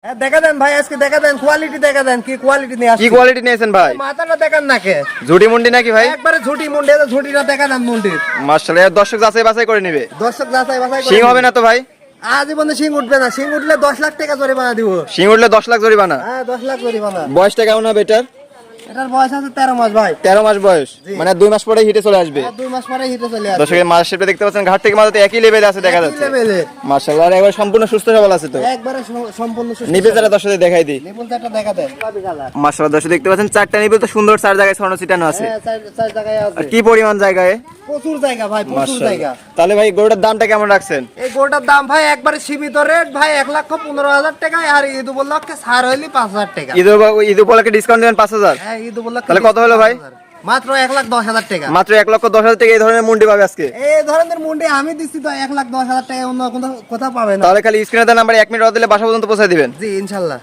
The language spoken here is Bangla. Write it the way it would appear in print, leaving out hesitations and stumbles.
হ্যাঁ দেখা দেন ভাই, আজকে দেখা দেন কোয়ালিটি, দেখা দেন কি কোয়ালিটি নিয়ে আসছে। কি কোয়ালিটি নিয়েছেন ভাই? মাথাটা দেখান নাকে ঝুটি মুন্ডি নাকি ভাই? একবারে ঝুটি মুন্ডি, ঝুটিটা দেখা দেন মুন্ডির। মাশাআল্লাহ, দর্শক যাচাই বাছাই করে নেবে। দর্শক যাচাই বাছাই করে। সিং হবে না তো ভাই? আজীবনে সিং উঠবে না, সিং উঠলে 10 লাখ টাকা জরিমানা দিব। সিং উঠলে 10 লাখ জরিমানা? হ্যাঁ 10 লাখ জরিমানা। বয়সটা কেমন হবে এটার? এটার বয়স আছে 13 মাস ভাই। 13 মাস বয়স, মানে 2 মাস পরে হিটে চলে আসবে। 2 মাস পরে হিটে চলে আসবে। দর্শকের মাছ শেপে দেখতে পাচ্ছেন, ঘাট থেকে মাথাতে একই লেভেলে আছে দেখা যাচ্ছে। লেভেলে মাশাআল্লাহ, আর একবার সম্পূর্ণ সুস্থ সবল আছে তো। একবারে সম্পূর্ণ সুস্থ। নিপে যারা দর্শকদের দেখাই দিই। নিপুলটা দেখা দেন পাবি কালার। মাশাআল্লাহ, দর্শক দেখতে পাচ্ছেন চারটা নিপে তো সুন্দর, চার জায়গায় ছড়ানো ছিটানো আছে। হ্যাঁ চার জায়গায় আর আছে। কি পরিমাণ জায়গায়? প্রচুর জায়গা ভাই, প্রচুর জায়গা। মাশাআল্লাহ। তাহলে ভাই গরুটার দামটা কেমন রাখছেন? এই গরুটার দাম ভাই একবারে সীমিত রেট ভাই, 1,15,000 টাকা। আর ঈদ উপলক্ষে ছাড় হইলি 5,000 টাকা। ঈদ উপলক্ষে ডিসকাউন্ট দেবেন 5,000? হ্যাঁ ঈদ উপলক্ষে। তাহলে কত হলো ভাই? মাত্র 1,10,000 টাকা। মাত্র 1,10,000 টাকা এই ধরনের মুন্ডি পাবে আজকে। এই ধরনের মুন্ডি আমি দিচ্ছি তো 1,10,000 টাকা, অন্য কোথাও পাবে না। তাহলে খালি স্ক্রিনে দেওয়া নাম্বারে 1 মিনিট অর্ডার দিলে বাসা পর্যন্ত পৌঁছে দিবেন। জি ইনশাল্লাহ।